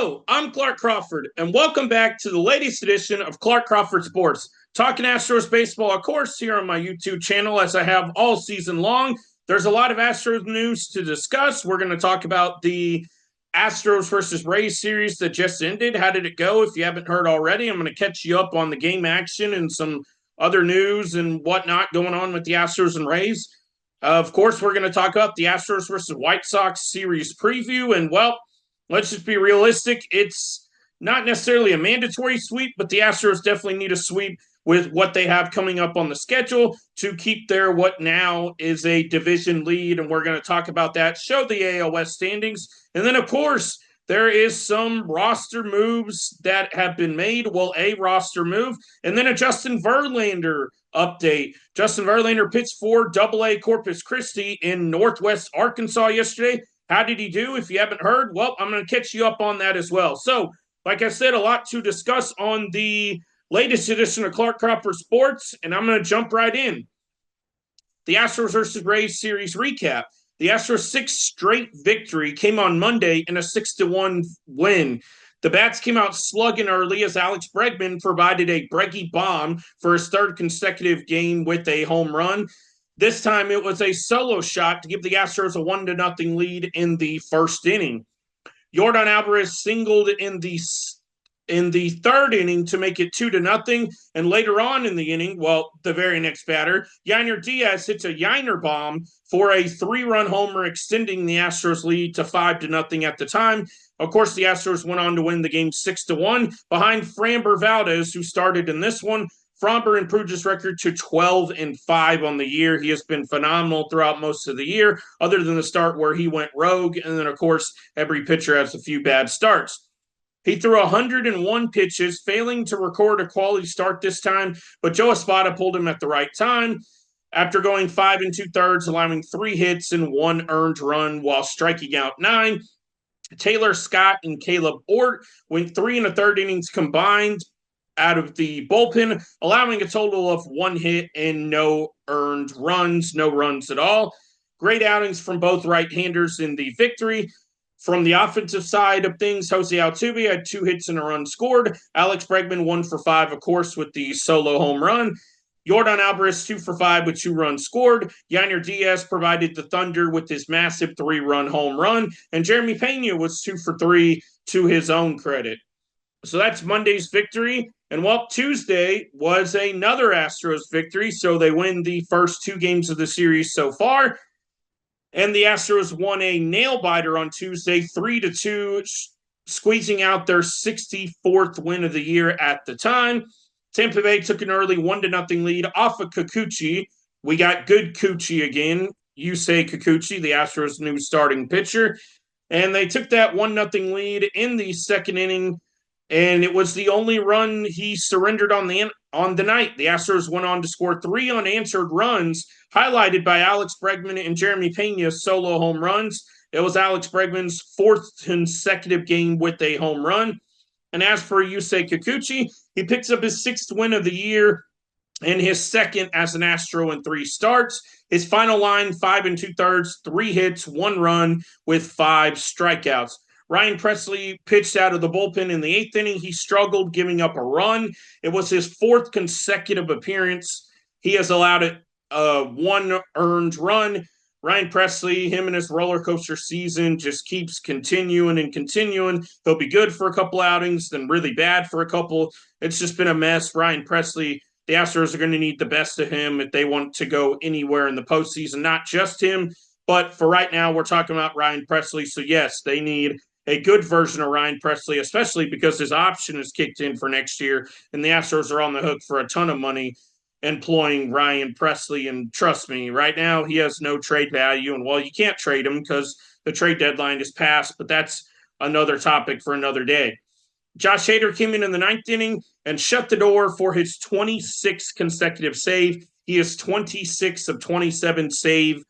Hello, I'm Clark Crawford, and welcome back to the latest edition of Clark Crawford Sports. Talking Astros baseball, of course, here on my YouTube channel, as I have all season long. There's a lot of Astros news to discuss. We're going to talk about the Astros versus Rays series that just ended. How did it go? If you haven't heard already, I'm going to catch you up on the game action and some other news and whatnot going on with the Astros and Rays. Of course, we're going to talk about the Astros versus White Sox series preview, and well, let's just be realistic. It's not necessarily a mandatory sweep, but the Astros definitely need a sweep with what they have coming up on the schedule to keep their what now is a division lead. And we're going to talk about that, show the AL West standings. And then, of course, there is some roster moves that have been made. Well, a roster move, and then a Justin Verlander update. Justin Verlander pitched for Double-A Corpus Christi in Northwest Arkansas yesterday. How did he do? If you haven't heard, well, I'm going to catch you up on that as well. So, like I said, a lot to discuss on the latest edition of Clark Crawford Sports, and I'm going to jump right in. The Astros versus Rays series recap. The Astros' sixth straight victory came on Monday in a 6-1 win. The bats came out slugging early as Alex Bregman provided a Breggy bomb for his third consecutive game with a home run. This time it was a solo shot to give the Astros a 1-0 lead in the first inning. Yordan Alvarez singled in the third inning to make it 2-0, and later on in the inning, well, the very next batter, Yainer Diaz hits a Yainer bomb for a 3-run homer, extending the Astros lead to 5-0 at the time. Of course, the Astros went on to win the game 6-1 behind Framber Valdez, who started in this one. Framber improved his record to 12-5 on the year. He has been phenomenal throughout most of the year, other than the start where he went rogue. And then, of course, every pitcher has a few bad starts. He threw 101 pitches, failing to record a quality start this time, but Joe Espada pulled him at the right time. After going 5 2/3, allowing 3 hits and 1 earned run while striking out 9, Taylor Scott and Caleb Ort went 3 1/3 innings combined out of the bullpen, allowing a total of 1 hit and no earned runs, no runs at all. Great outings from both right-handers in the victory. From the offensive side of things, Jose Altuve had 2 hits and a run scored. Alex Bregman 1 for 5, of course, with the solo home run. Yordan Alvarez 2 for 5 with 2 runs scored. Yainer Diaz provided the Thunder with his massive 3-run home run. And Jeremy Pena was 2 for 3 to his own credit. So that's Monday's victory. And well, Tuesday was another Astros victory. So they win the first 2 games of the series so far. And the Astros won a nail-biter on Tuesday, 3-2, squeezing out their 64th win of the year at the time. Tampa Bay took an early 1-0 lead off of Kikuchi. We got good Coochie again. Yusei Kikuchi, the Astros' new starting pitcher. And they took that 1-0 lead in the second inning, and it was the only run he surrendered on the night. The Astros went on to score 3 unanswered runs, highlighted by Alex Bregman and Jeremy Pena's solo home runs. It was Alex Bregman's 4th consecutive game with a home run. And as for Yusei Kikuchi, he picks up his 6th win of the year and his 2nd as an Astro in 3 starts. His final line, 5 2/3, 3 hits, 1 run with 5 strikeouts. Ryan Pressly pitched out of the bullpen in the 8th inning. He struggled, giving up a run. It was his 4th consecutive appearance. He has allowed 1 earned run. Ryan Pressly, him and his roller coaster season just keeps continuing and continuing. He'll be good for a couple outings, then really bad for a couple. It's just been a mess. Ryan Pressly, the Astros are going to need the best of him if they want to go anywhere in the postseason. Not just him, but for right now, we're talking about Ryan Pressly. So, yes, they need a good version of Ryan Pressly, especially because his option is kicked in for next year, and the Astros are on the hook for a ton of money employing Ryan Pressly. And trust me, right now he has no trade value. And well, you can't trade him because the trade deadline is passed, but that's another topic for another day. Josh Hader came in the 9th inning and shut the door for his 26th consecutive save. He is 26 of 27 save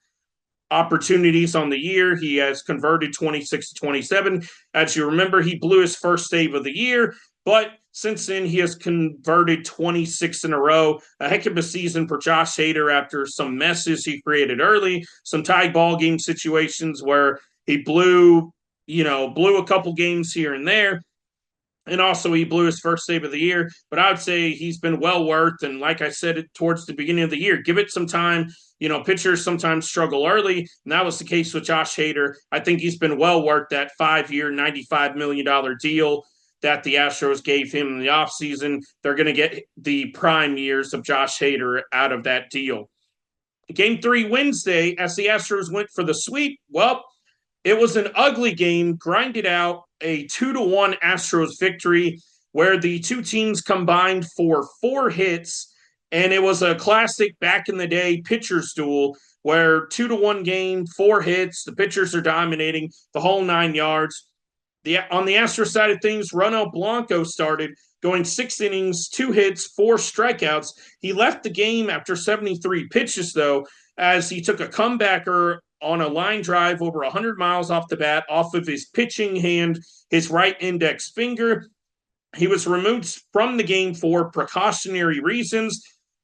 opportunities on the year. He has converted 26 to 27. As you remember, he blew his first save of the year, but since then he has converted 26 in a row. A heck of a season for Josh Hader after some messes he created early, some tie ball game situations where he blew blew a couple games here and there. And also, he blew his first save of the year. But I would say he's been well worth. And like I said towards the beginning of the year, give it some time. Pitchers sometimes struggle early. And that was the case with Josh Hader. I think he's been well worth that 5-year, $95 million deal that the Astros gave him in the offseason. They're going to get the prime years of Josh Hader out of that deal. Game 3 Wednesday, as the Astros went for the sweep, well, it was an ugly game, grinded out a 2-1 Astros victory where the two teams combined for 4 hits, and it was a classic back in the day pitchers duel where 2-1 game, 4 hits, the pitchers are dominating the whole 9 yards. On the Astros side of things, Ronel Blanco started going 6 innings, 2 hits, 4 strikeouts. He left the game after 73 pitches, though, as he took a comebacker on a line drive over 100 miles off the bat off of his pitching hand, his right index finger. He was removed from the game for precautionary reasons,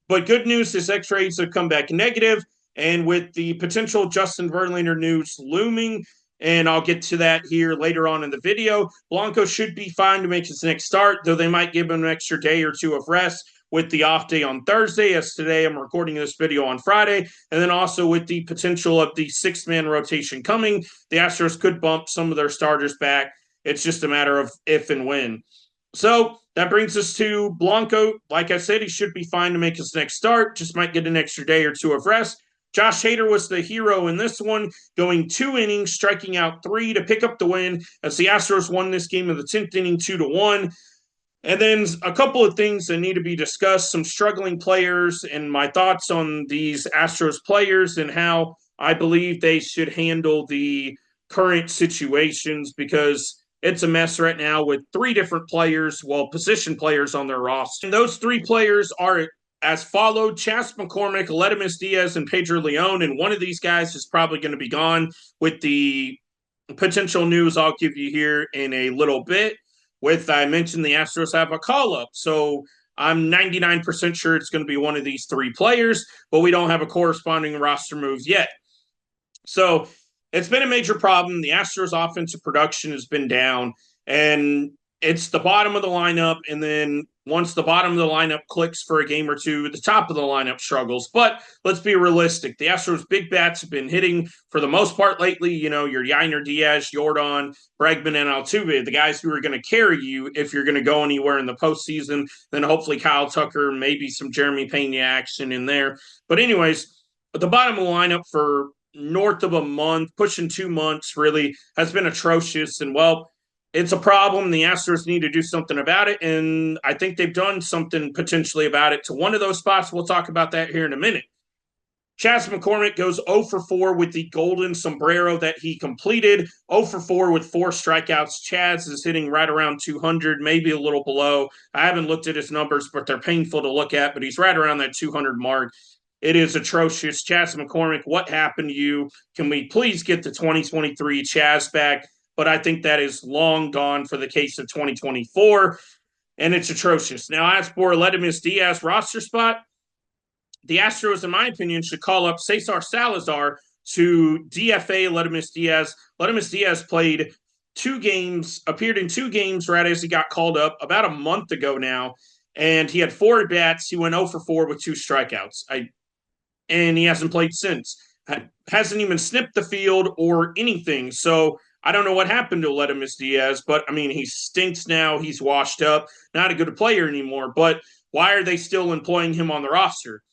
but good news, his x-rays have come back negative, and with the potential Justin Verlander news looming, and I'll get to that here later on in the video, Blanco should be fine to make his next start, though they might give him an extra day or two of rest with the off day on Thursday, as today I'm recording this video on Friday, and then also with the potential of the 6-man rotation coming, the Astros could bump some of their starters back. It's just a matter of if and when. So that brings us to Blanco. Like I said, he should be fine to make his next start, just might get an extra day or two of rest. Josh Hader was the hero in this one, going 2 innings, striking out 3 to pick up the win as the Astros won this game in the 10th inning 2-1. And then a couple of things that need to be discussed, some struggling players and my thoughts on these Astros players and how I believe they should handle the current situations, because it's a mess right now with 3 different players, position players on their roster. And those 3 players are as followed: Chas McCormick, Aledmys Diaz, and Pedro Leon. And one of these guys is probably going to be gone with the potential news I'll give you here in a little bit. I mentioned the Astros have a call-up, so I'm 99% sure it's going to be one of these 3 players, but we don't have a corresponding roster move yet. So it's been a major problem. The Astros offensive production has been down, and it's the bottom of the lineup, and then once the bottom of the lineup clicks for a game or two, the top of the lineup struggles. But let's be realistic. The Astros' big bats have been hitting for the most part lately. Your Yainer Diaz, Jordan, Bregman, and Altuve, the guys who are going to carry you if you're going to go anywhere in the postseason. Then hopefully Kyle Tucker, maybe some Jeremy Pena action in there. But anyways, the bottom of the lineup for north of a month, pushing 2 months, really has been atrocious. And it's a problem. The Astros need to do something about it, and I think they've done something potentially about it to one of those spots. We'll talk about that here in a minute. Chas McCormick goes 0 for 4 with the golden sombrero that he completed, 0 for 4 with 4 strikeouts. Chas is hitting right around 200, maybe a little below. I haven't looked at his numbers, but they're painful to look at, but he's right around that 200 mark. It is atrocious. Chas McCormick, what happened to you? Can we please get the 2023 Chas back? But I think that is long gone for the case of 2024, and it's atrocious. Now, as for Aledmys Diaz roster spot, the Astros, in my opinion, should call up Cesar Salazar to DFA Aledmys Diaz. Aledmys Diaz played 2 games, appeared in 2 games right as he got called up about a month ago now, and he had 4 at-bats. He went 0 for 4 with 2 strikeouts, and he hasn't played since. Hasn't even snipped the field or anything, so I don't know what happened to Aledmys Diaz, but, he stinks now. He's washed up. Not a good player anymore, but why are they still employing him on the roster?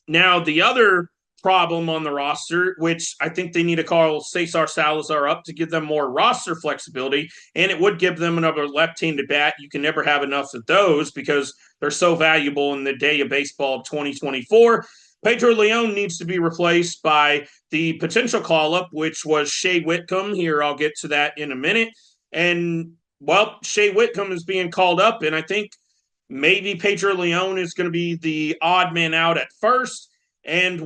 Now, the other problem on the roster, which I think they need to call Cesar Salazar up to give them more roster flexibility, and it would give them another left-handed bat. You can never have enough of those because they're so valuable in the day of baseball of 2024. Pedro Leon needs to be replaced by the potential call-up, which was Shea Whitcomb. Here, I'll get to that in a minute. And, Shea Whitcomb is being called up, and I think maybe Pedro Leon is going to be the odd man out at first. And,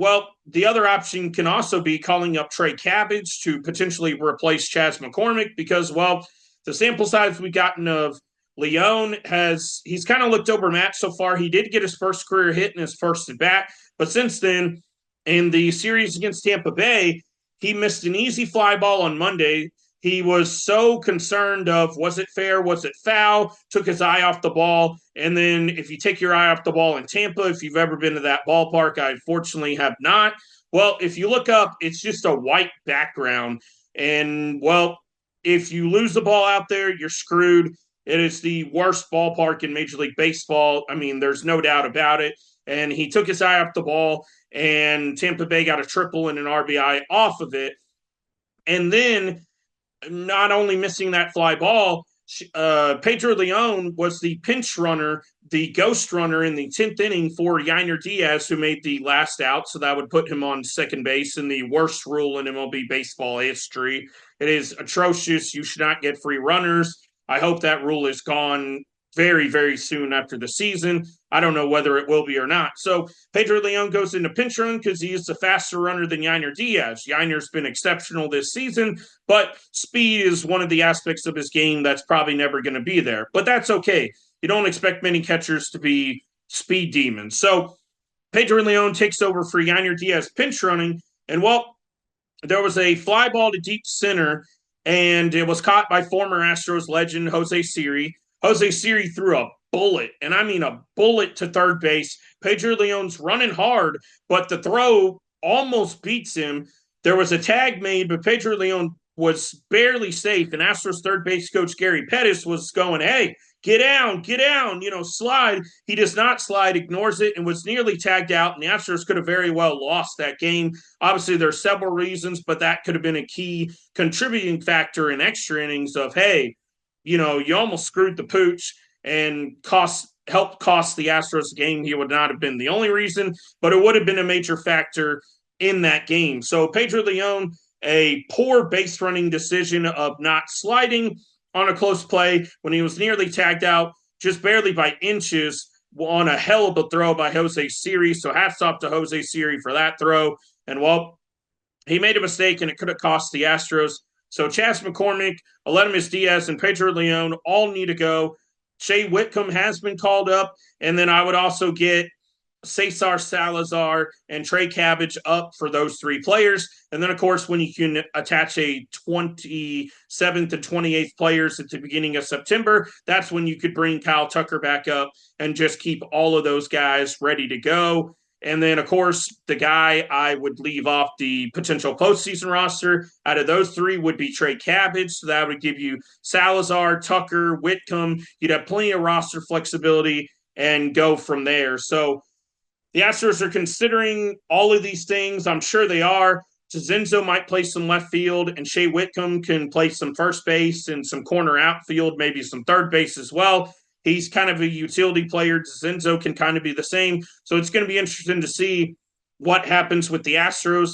the other option can also be calling up Trey Cabbage to potentially replace Chas McCormick because, the sample size we've gotten of Leon he's kind of looked overmatched so far. He did get his first career hit in his first at-bat, but since then, in the series against Tampa Bay, he missed an easy fly ball on Monday he was so concerned of, was it fair, was it foul, took his eye off the ball. And then if you take your eye off the ball in Tampa, if you've ever been to that ballpark, I unfortunately have not. Well, if you look up, it's just a white background. And, well, if you lose the ball out there, you're screwed. It is the worst ballpark in Major League Baseball. I mean, there's no doubt about it. And he took his eye off the ball, and Tampa Bay got a triple and an RBI off of it. And then, not only missing that fly ball, Pedro Leon was the pinch runner, the ghost runner in the 10th inning for Yainer Diaz, who made the last out. So that would put him on second base in the worst rule in MLB baseball history. It is atrocious. You should not get free runners. I hope that rule is gone very, very soon after the season. I don't know whether it will be or not. So Pedro Leon goes into pinch run because he is a faster runner than Yainer Diaz. Yainer's been exceptional this season, but speed is one of the aspects of his game that's probably never going to be there. But that's okay. You don't expect many catchers to be speed demons. So Pedro Leon takes over for Yainer Diaz pinch running, and well, there was a fly ball to deep center, and it was caught by former Astros legend Jose Siri. Jose Siri threw a bullet, and I mean a bullet to third base. Pedro Leon's running hard, but the throw almost beats him. There was a tag made, but Pedro Leon was barely safe, and Astros third base coach Gary Pettis was going, hey, get down, slide. He does not slide, ignores it, and was nearly tagged out, and the Astros could have very well lost that game. Obviously, there's several reasons, but that could have been a key contributing factor in extra innings of, hey, you almost screwed the pooch and helped cost the Astros the game. He would not have been the only reason, but it would have been a major factor in that game. So Pedro Leon, a poor base running decision of not sliding on a close play when he was nearly tagged out, just barely by inches, on a hell of a throw by Jose Siri. So hats off to Jose Siri for that throw. And, well, he made a mistake, and it could have cost the Astros. So Chas McCormick, Aledmus Diaz, and Pedro Leon all need to go. Shea Whitcomb has been called up. And then I would also get Cesar Salazar and Trey Cabbage up for those three players. And then, of course, when you can attach a 27th and 28th players at the beginning of September, that's when you could bring Kyle Tucker back up and just keep all of those guys ready to go. And then, of course, the guy I would leave off the potential postseason roster out of those three would be Trey Cabbage. So that would give you Salazar, Tucker, Whitcomb. You'd have plenty of roster flexibility and go from there. So the Astros are considering all of these things. I'm sure they are. Zenzo might play some left field, and Shea Whitcomb can play some first base and some corner outfield, maybe some third base as well. He's kind of a utility player. Zenzo can kind of be the same. So it's going to be interesting to see what happens with the Astros.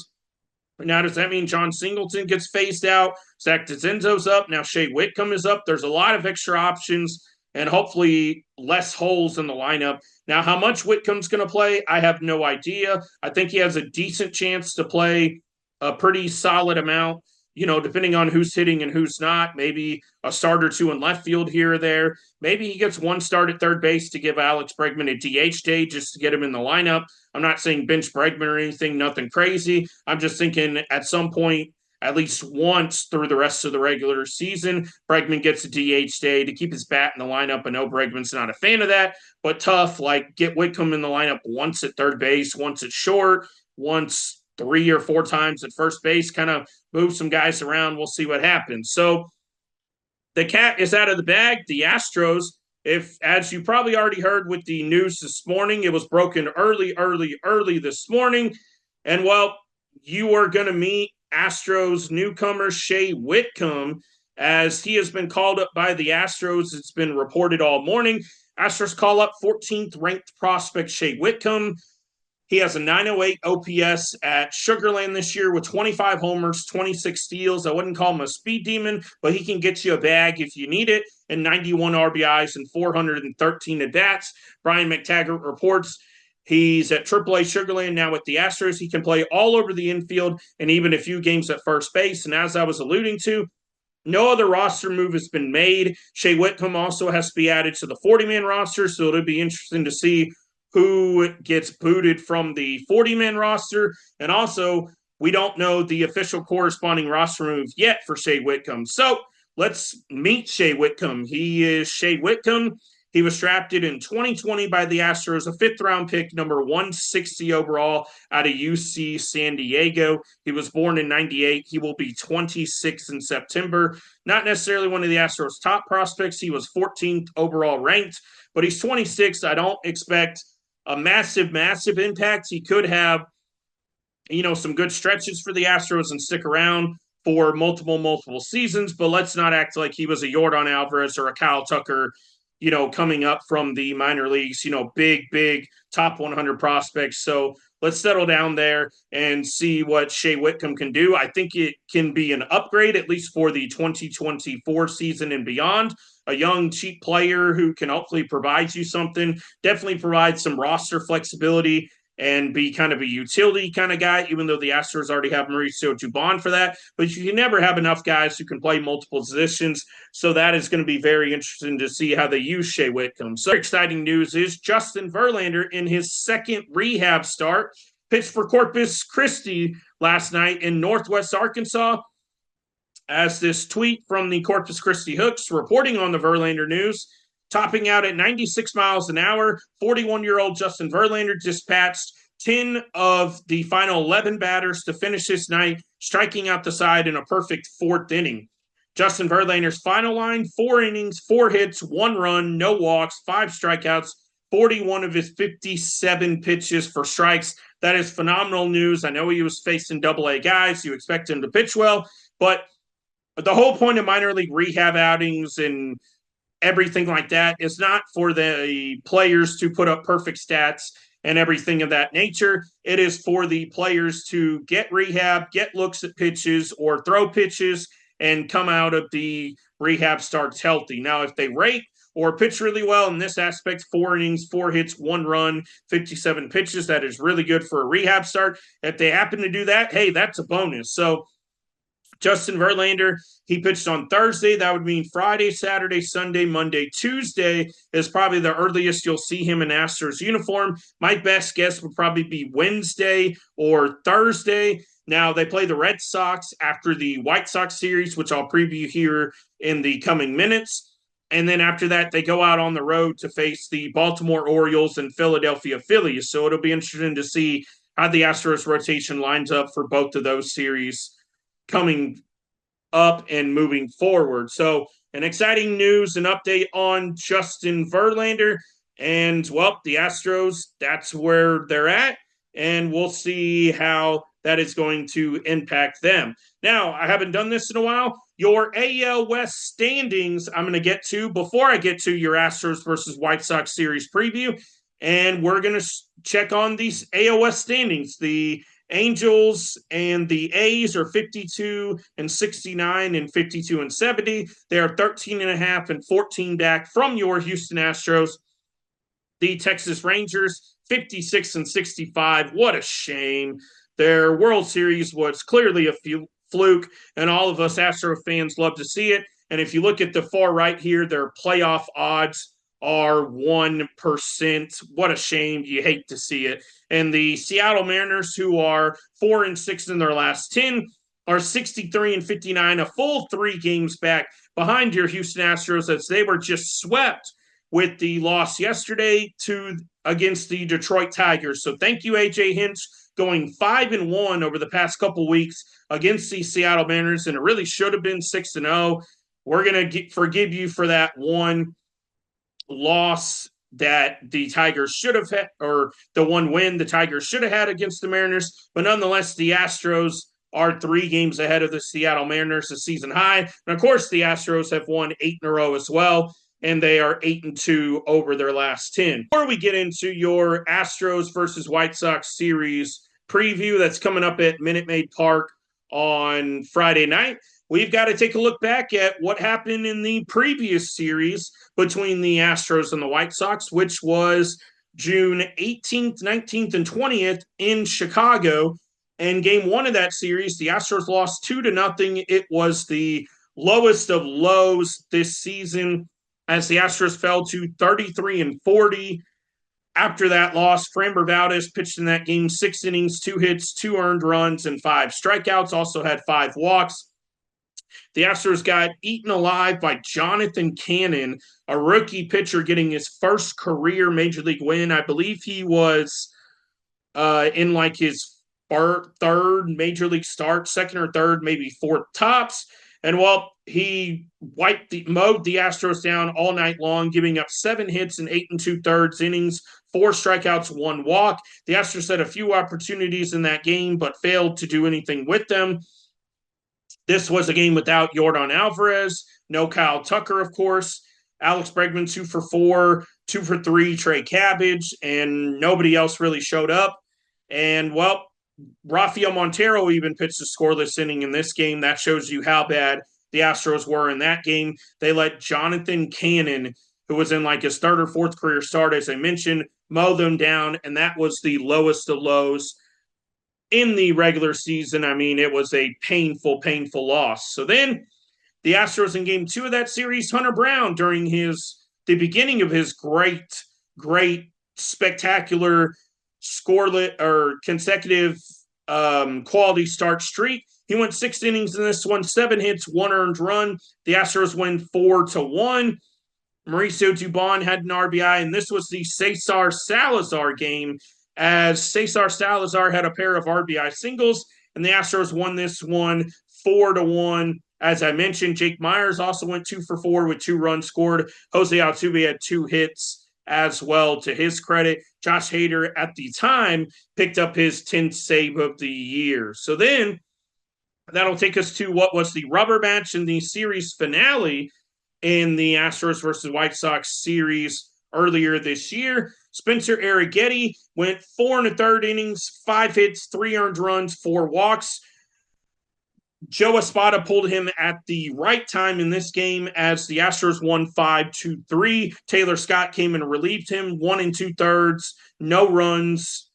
Now, does that mean John Singleton gets phased out? Zach Zenzo's up. Now Shea Whitcomb is up. There's a lot of extra options and hopefully less holes in the lineup. Now, how much Whitcomb's going to play, I have no idea. I think he has a decent chance to play a pretty solid amount, depending on who's hitting and who's not. Maybe a start or two in left field here or there. Maybe he gets one start at third base to give Alex Bregman a DH day just to get him in the lineup. I'm not saying bench Bregman or anything, nothing crazy. I'm just thinking at some point, at least once through the rest of the regular season, Bregman gets a DH day to keep his bat in the lineup. I know Bregman's not a fan of that, but tough, get Whitcomb in the lineup once at third base, once at short, once 3 or 4 times at first base, kind of move some guys around. We'll see what happens. So the cat is out of the bag. The Astros, as you probably already heard with the news this morning, it was broken early this morning. And, well, you are going to meet Astros newcomer Shea Whitcomb, as he has been called up by the Astros. It's been reported all morning. Astros call up 14th ranked prospect Shea Whitcomb. He has a 908 OPS at Sugarland this year with 25 homers, 26 steals. I wouldn't call him a speed demon, but he can get you a bag if you need it, and 91 RBIs and 413 at-bats. Brian McTaggart reports he's at AAA Sugarland now with the Astros. He can play all over the infield and even a few games at first base. And as I was alluding to, no other roster move has been made. Shea Whitcomb also has to be added to the 40-man roster, so it'll be interesting to see who gets booted from the 40-man roster. And also, we don't know the official corresponding roster move yet for Shea Whitcomb. So let's meet Shea Whitcomb. He is Shea Whitcomb. He was drafted in 2020 by the Astros, a fifth-round pick, number 160 overall out of UC San Diego. He was born in 98. He will be 26 in September. Not necessarily one of the Astros' top prospects. He was 14th overall ranked, but he's 26. I don't expect a massive impact. He could have some good stretches for the Astros and stick around for multiple seasons, but let's not act like he was a Yordan Alvarez or a Kyle Tucker, coming up from the minor leagues, big top 100 prospects. So let's settle down there and see what Shea Whitcomb can do. I think it can be an upgrade, at least for the 2024 season and beyond. A young, cheap player who can hopefully provide you something, definitely provide some roster flexibility and be kind of a utility kind of guy, even though the Astros already have Mauricio Dubon for that. But you can never have enough guys who can play multiple positions. So that is going to be very interesting to see how they use Shea Whitcomb. So exciting news is Justin Verlander in his second rehab start pitched for Corpus Christi last night in Northwest Arkansas. As this tweet from the Corpus Christi Hooks reporting on the Verlander news, topping out at 96 miles an hour, 41-year-old Justin Verlander dispatched 10 of the final 11 batters to finish this night, striking out the side in a perfect fourth inning. Justin Verlander's final line, 4 innings, 4 hits, 1 run, no walks, 5 strikeouts, 41 of his 57 pitches for strikes. That is phenomenal news. I know he was facing AA guys. You expect him to pitch well, but the whole point of minor league rehab outings and everything like that is not for the players to put up perfect stats and everything of that nature. It is for the players to get rehab, get looks at pitches or throw pitches and come out of the rehab starts healthy. Now, if they rate or pitch really well in this aspect, 4 innings, 4 hits, 1 run, 57 pitches, that is really good for a rehab start. If they happen to do that, hey, that's a bonus. So Justin Verlander, he pitched on Thursday. That would mean Friday, Saturday, Sunday, Monday, Tuesday is probably the earliest you'll see him in Astros uniform. My best guess would probably be Wednesday or Thursday. Now, they play the Red Sox after the White Sox series, which I'll preview here in the coming minutes. And then after that, they go out on the road to face the Baltimore Orioles and Philadelphia Phillies. So it'll be interesting to see how the Astros rotation lines up for both of those series coming up and moving forward. So an exciting news and update on Justin Verlander. And, well, the Astros, that's where they're at. And we'll see how that is going to impact them. Now, I haven't done this in a while. Your AL West standings, I'm going to get to before I get to your Astros versus White Sox series preview. And we're going to check on these AL West standings. The Angels and the A's are 52 and 69 and 52 and 70. They are 13 and a half and 14 back from your Houston Astros. The Texas Rangers, 56 and 65. What a shame. Their World Series was clearly a fluke, and all of us Astro fans love to see it. And if you look at the far right here, their playoff odds are 1%. What a shame. You hate to see it. And the Seattle Mariners, who are 4 and 6 in their last 10, are 63 and 59, a full 3 games back behind your Houston Astros, as they were just swept with the loss yesterday against the Detroit Tigers. So thank you, AJ Hinch, going 5-1 over the past couple weeks against the Seattle Mariners, and it really should have been 6-0. We're going to forgive you for that one loss that the Tigers should have had, or the one win the Tigers should have had against the Mariners. But nonetheless, the Astros are 3 games ahead of the Seattle Mariners, the season high. And of course, the Astros have won 8 in a row as well, and they are 8-2 over their last 10. Before we get into your Astros versus White Sox series preview that's coming up at Minute Maid Park on Friday night, we've got to take a look back at what happened in the previous series between the Astros and the White Sox, which was June 18th, 19th, and 20th in Chicago. And game 1 of that series, the Astros lost 2-0. It was the lowest of lows this season as the Astros fell to 33 and 40. After that loss, Framber Valdez pitched in that game 6 innings, 2 hits, 2 earned runs, and 5 strikeouts. Also had 5 walks. The Astros got eaten alive by Jonathan Cannon, a rookie pitcher getting his first career major league win. I believe he was in like his third major league start, second or third, maybe fourth tops. And well, he mowed the Astros down all night long, giving up 7 hits in 8 2/3 innings, 4 strikeouts, 1 walk. The Astros had a few opportunities in that game, but failed to do anything with them. This was a game without Yordan Alvarez, no Kyle Tucker, of course. Alex Bregman 2 for 4, 2 for 3, Trey Cabbage, and nobody else really showed up. And well, Rafael Montero even pitched a scoreless inning in this game. That shows you how bad the Astros were in that game. They let Jonathan Cannon, who was in like his third or fourth career start, as I mentioned, mow them down, and that was the lowest of lows in the regular season. I mean, it was a painful, painful loss. So then the Astros in game 2 of that series, Hunter Brown, during the beginning of his great, spectacular scoreless or consecutive quality start streak. He went 6 innings in this one, 7 hits, 1 earned run. The Astros win 4-1. Mauricio Dubon had an RBI, and this was the Cesar Salazar game, as Cesar Salazar had a pair of RBI singles, and the Astros won this one 4-1. As I mentioned, Jake Myers also went 2 for 4 with 2 runs scored. Jose Altuve had 2 hits as well, to his credit. Josh Hader, at the time, picked up his 10th save of the year. So then that'll take us to what was the rubber match in the series finale in the Astros versus White Sox series earlier this year. Spencer Arrighetti went 4 1/3 innings, 5 hits, 3 earned runs, 4 walks. Joe Espada pulled him at the right time in this game as the Astros won 5-3. Taylor Scott came and relieved him, 1 2/3, no runs,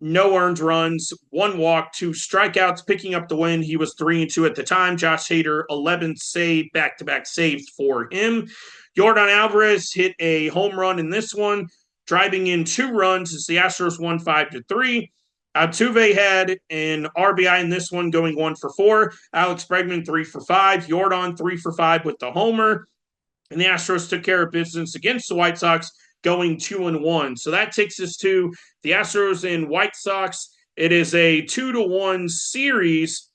no earned runs, 1 walk, 2 strikeouts, picking up the win. He was 3-2 at the time. Josh Hader, 11th save, back-to-back saves for him. Yordan Alvarez hit a home run in this one, driving in 2 runs as the Astros won 5-3. Altuve had an RBI in this one, going 1 for 4. Alex Bregman 3 for 5. Yordan 3 for 5 with the homer. And the Astros took care of business against the White Sox, going 2-1. So that takes us to the Astros and White Sox. It is a 2-1 series,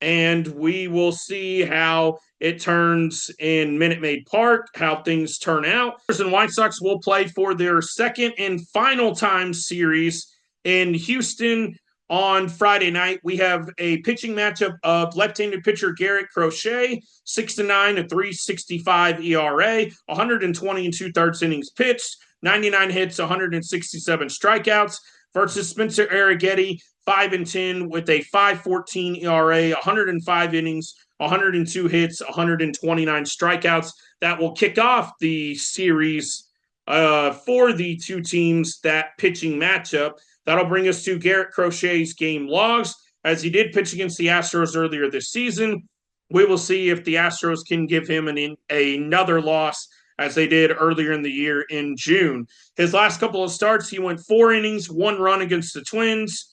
and we will see how it turns in Minute Maid Park, how things turn out. The Astros and White Sox will play for their second and final time series in Houston on Friday night. We have a pitching matchup of left-handed pitcher Garrett Crochet, 6-9, a 3.65 ERA, 120 2/3 innings pitched, 99 hits, 167 strikeouts, versus Spencer Arrighetti, 5-10 with a 5.14 ERA, 105 innings, 102 hits, 129 strikeouts. That will kick off the series for the two teams, that pitching matchup. That'll bring us to Garrett Crochet's game logs, as he did pitch against the Astros earlier this season. We will see if the Astros can give him another loss, as they did earlier in the year in June. His last couple of starts, he went 4 innings, 1 run against the Twins,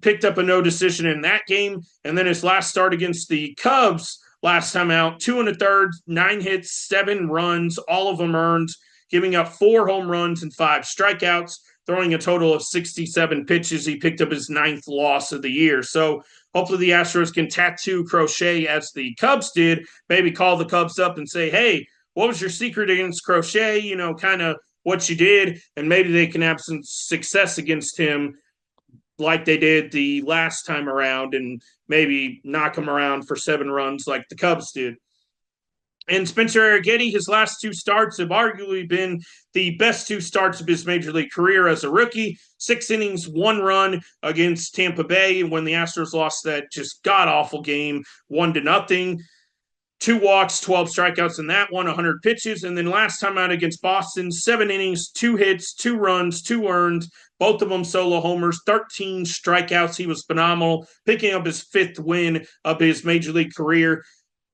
picked up a no decision in that game, and then his last start against the Cubs last time out, 2 1/3, 9 hits, 7 runs, all of them earned, giving up 4 home runs and 5 strikeouts, throwing a total of 67 pitches. He picked up his 9th loss of the year. So hopefully the Astros can tattoo Crochet as the Cubs did, maybe call the Cubs up and say, hey, what was your secret against Crochet? You know, kind of what you did, and maybe they can have some success against him like they did the last time around, and maybe knock him around for 7 runs like the Cubs did. And Spencer Arrighetti, his last 2 starts have arguably been the best 2 starts of his major league career as a rookie. 6 innings, 1 run against Tampa Bay when the Astros lost that just god-awful game, 1-0. 2 walks, 12 strikeouts in that one, 100 pitches. And then last time out against Boston, 7 innings, 2 hits, 2 runs, 2 earned, both of them solo homers, 13 strikeouts. He was phenomenal, picking up his 5th win of his major league career.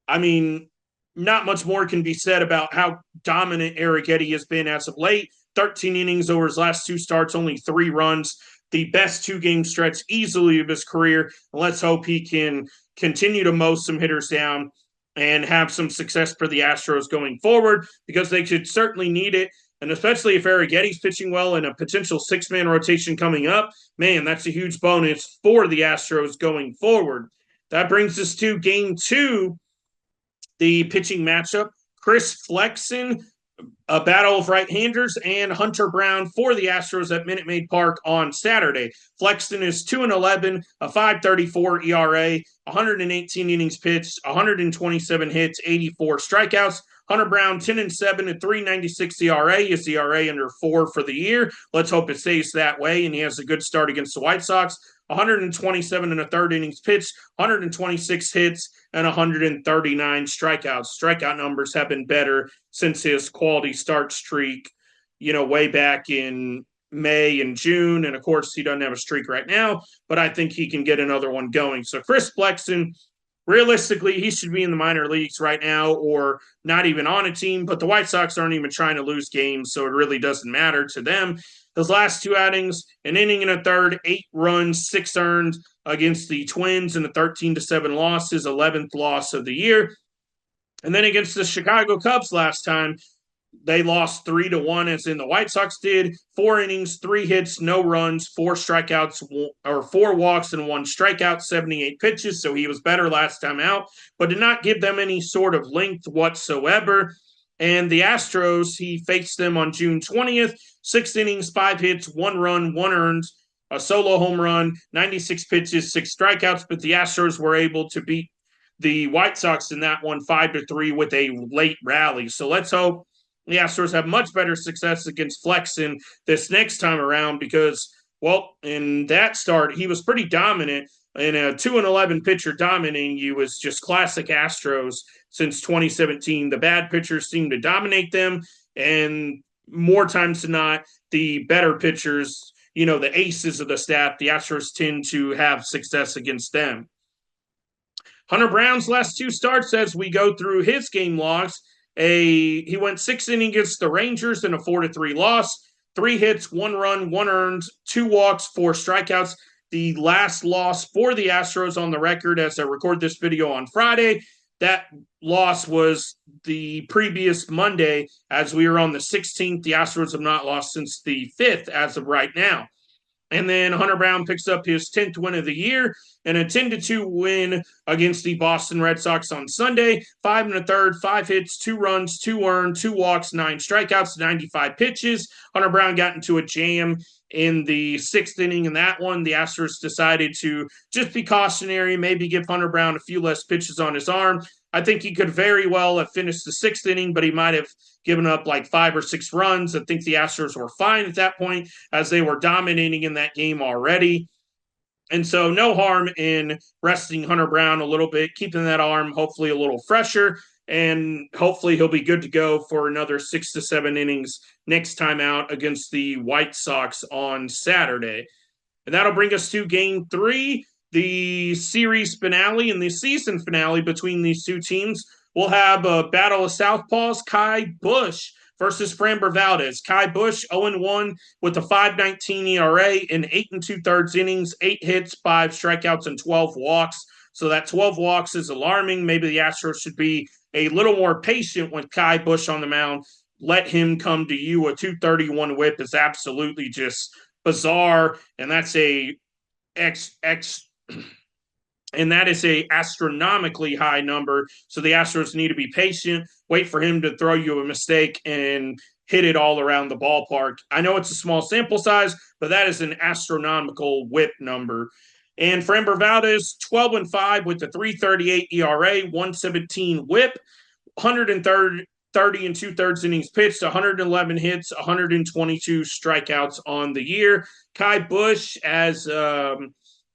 I mean, not much more can be said about how dominant Eric Eddy has been as of late. 13 innings over his last 2 starts, only 3 runs. The best 2-game stretch easily of his career. Let's hope he can continue to mow some hitters down and have some success for the Astros going forward, because they could certainly need it. And especially if Eric Eddy's pitching well in a potential 6-man rotation coming up, man, that's a huge bonus for the Astros going forward. That brings us to Game 2, the pitching matchup. Chris Flexen, a battle of right-handers, and Hunter Brown for the Astros at Minute Maid Park on Saturday. Flexen is 2-11, a 5.34 ERA, 118 innings pitched, 127 hits, 84 strikeouts. Hunter Brown, 10-7, a 3.96 ERA. His ERA under 4 for the year. Let's hope it stays that way, and he has a good start against the White Sox. 127 and a third innings pitched, 126 hits, and 139 strikeouts. Strikeout numbers have been better since his quality start streak, way back in May and June. And of course, he doesn't have a streak right now, but I think he can get another one going. So Chris Flexen, realistically, he should be in the minor leagues right now or not even on a team, but the White Sox aren't even trying to lose games, so it really doesn't matter to them. His last 2 outings, an inning and a third, 8 runs, 6 earned against the Twins in a 13-7 loss, his 11th loss of the year. And then against the Chicago Cubs last time, they lost 3-1, as in the White Sox did. 4 innings, 3 hits, no runs, 4 strikeouts, or 4 walks and 1 strikeout, 78 pitches. So he was better last time out, but did not give them any sort of length whatsoever. And the Astros, he faced them on June 20th, 6 innings, 5 hits, 1 run, 1 earned, a solo home run, 96 pitches, 6 strikeouts. But the Astros were able to beat the White Sox in that one 5-3 with a late rally. So let's hope the Astros have much better success against Flexen this next time around, because, well, in that start, he was pretty dominant. And a 2-11 pitcher dominating you was just classic Astros since 2017. The bad pitchers seem to dominate them, and more times than not, the better pitchers, the aces of the staff, the Astros tend to have success against them. Hunter Brown's last 2 starts, as we go through his game logs, he went 6 innings against the Rangers in a 4-3 loss, 3 hits, 1 run, 1 earned, 2 walks, 4 strikeouts. The last loss for the Astros on the record as I record this video on Friday. That loss was the previous Monday, as we were on the 16th. The Astros have not lost since the 5th as of right now. And then Hunter Brown picks up his 10th win of the year and a 10-2 win against the Boston Red Sox on Sunday. 5 1/3, 5 hits, 2 runs, 2 earned, 2 walks, 9 strikeouts, 95 pitches. Hunter Brown got into a jam in the 6th inning in that one. The Astros decided to just be cautionary, maybe give Hunter Brown a few less pitches on his arm. I think he could very well have finished the 6th inning, but he might have given up like 5 or 6 runs. I think the Astros were fine at that point, as they were dominating in that game already. And so no harm in resting Hunter Brown a little bit, keeping that arm hopefully a little fresher, and hopefully he'll be good to go for another 6 to 7 innings next time out against the White Sox on Saturday. And that'll bring us to Game 3, the series finale and the season finale between these two teams. We'll have a battle of southpaws, Ky Bush versus Framber Valdez. Ky Bush, 0-1 with a 5.19 ERA in 8 2/3 innings, 8 hits, 5 strikeouts, and 12 walks. So that 12 walks is alarming. Maybe the Astros should be a little more patient with Ky Bush on the mound. Let him come to you. A 231 whip is absolutely just bizarre, and that's and that is a astronomically high number. So the Astros need to be patient, wait for him to throw you a mistake and hit it all around the ballpark. I know it's a small sample size, but that is an astronomical whip number. And Framber Valdez, 12-5 with a 3.38 ERA, 117 whip, 130 2/3 innings pitched, 111 hits, 122 strikeouts on the year. Ky Bush, as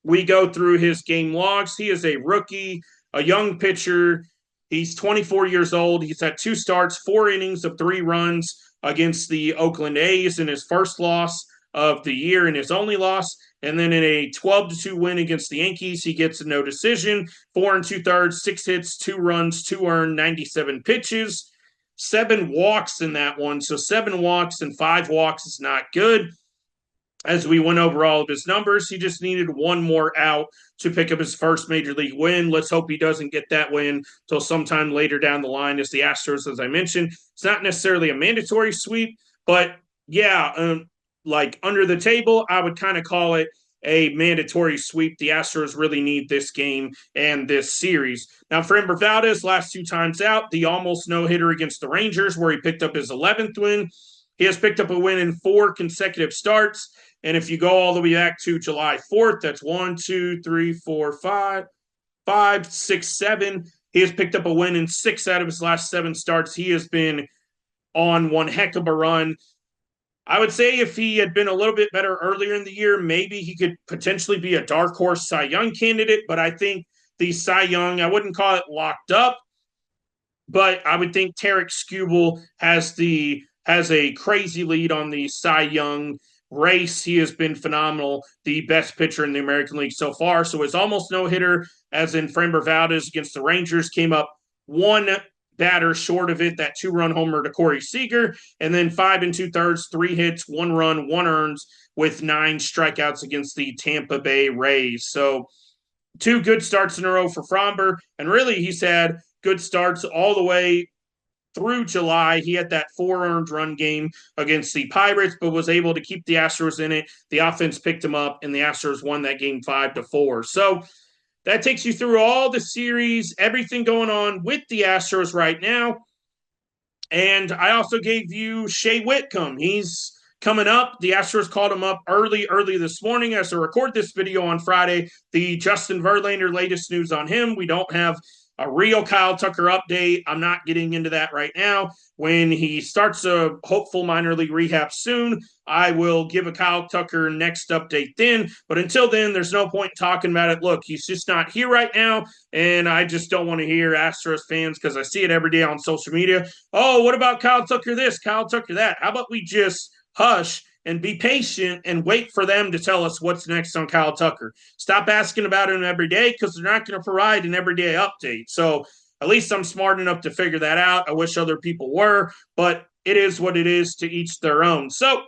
we go through his game logs, he is a rookie, a young pitcher. He's 24 years old. He's had 2 starts, 4 innings of 3 runs against the Oakland A's in his first loss. of the year in his only loss. And then in a 12-2 win against the Yankees, he gets a no decision, 4 2/3, 6 hits, 2 runs, 2 earned, 97 pitches, 7 walks in that one. So 7 walks and 5 walks is not good. As we went over all of his numbers, he just needed one more out to pick up his first major league win. Let's hope he doesn't get that win till sometime later down the line as the Astros, as I mentioned. It's not necessarily a mandatory sweep, but yeah, like under the table, I would kind of call it a mandatory sweep. The Astros really need this game and this series. Now, Framber Valdez, last 2 times out, the almost no-hitter against the Rangers, where he picked up his 11th win. He has picked up a win in 4 consecutive starts. And if you go all the way back to July 4th, that's 1, 2, 3, 4, 5, 6, 7. He has picked up a win in 6 out of his last 7 starts. He has been on one heck of a run. I would say if he had been a little bit better earlier in the year, maybe he could potentially be a dark horse Cy Young candidate. But I think the Cy Young, I wouldn't call it locked up, but I would think Tarek Skubal has a crazy lead on the Cy Young race. He has been phenomenal, the best pitcher in the American League so far. So his almost no-hitter, as in Framber Valdez against the Rangers, came up 1 batter short of it, that 2-run homer to Corey Seager, and then 5 2/3, 3 hits, 1 run, 1 earns with 9 strikeouts against the Tampa Bay Rays. So 2 good starts in a row for Framber, and really he's had good starts all the way through July. He had that 4 earned run game against the Pirates, but was able to keep the Astros in it. The offense picked him up, and the Astros won that game 5-4. So that takes you through all the series, everything going on with the Astros right now. And I also gave you Shea Whitcomb. He's coming up. The Astros called him up early this morning as I record this video on Friday. The Justin Verlander latest news on him. We don't have a real Kyle Tucker update. I'm not getting into that right now. When he starts a hopeful minor league rehab soon, I will give a Kyle Tucker next update then. But until then, there's no point talking about it. Look, he's just not here right now, and I just don't want to hear Astros fans, because I see it every day on social media. Oh, what about Kyle Tucker this, Kyle Tucker that? How about we just hush and be patient and wait for them to tell us what's next on Kyle Tucker? Stop asking about him every day, because they're not going to provide an everyday update. So at least I'm smart enough to figure that out. I wish other people were, but it is what it is, to each their own. So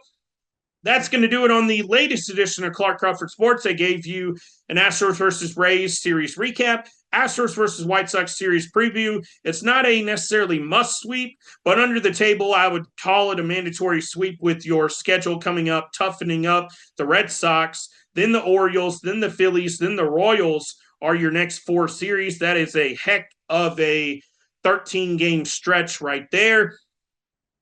that's going to do it on the latest edition of Clark Crawford Sports. I gave you an Astros versus Rays series recap, Astros versus White Sox series preview. It's not a necessarily must sweep, but under the table, I would call it a mandatory sweep with your schedule coming up, toughening up. The Red Sox, then the Orioles, then the Phillies, then the Royals are your next 4 series. That is a heck of a 13-game stretch right there.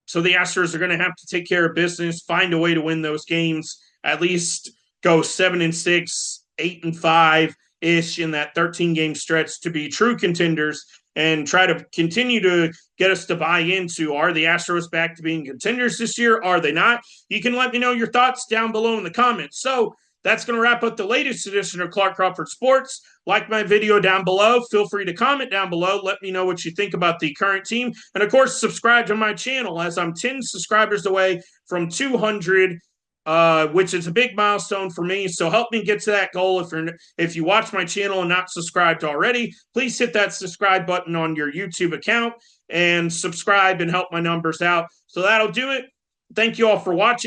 So the Astros are going to have to take care of business, find a way to win those games, at least go 7-6, 8-5-ish in that 13-game stretch to be true contenders, and try to continue to get us to buy into, are the Astros back to being contenders this year? Are they not? You can let me know your thoughts down below in the comments. So that's going to wrap up the latest edition of Clark Crawford Sports. Like my video down below. Feel free to comment down below. Let me know what you think about the current team. And, of course, subscribe to my channel, as I'm 10 subscribers away from 200, which is a big milestone for me. So help me get to that goal. If you watch my channel and not subscribed already, please hit that subscribe button on your YouTube account and subscribe and help my numbers out. So that'll do it. Thank you all for watching.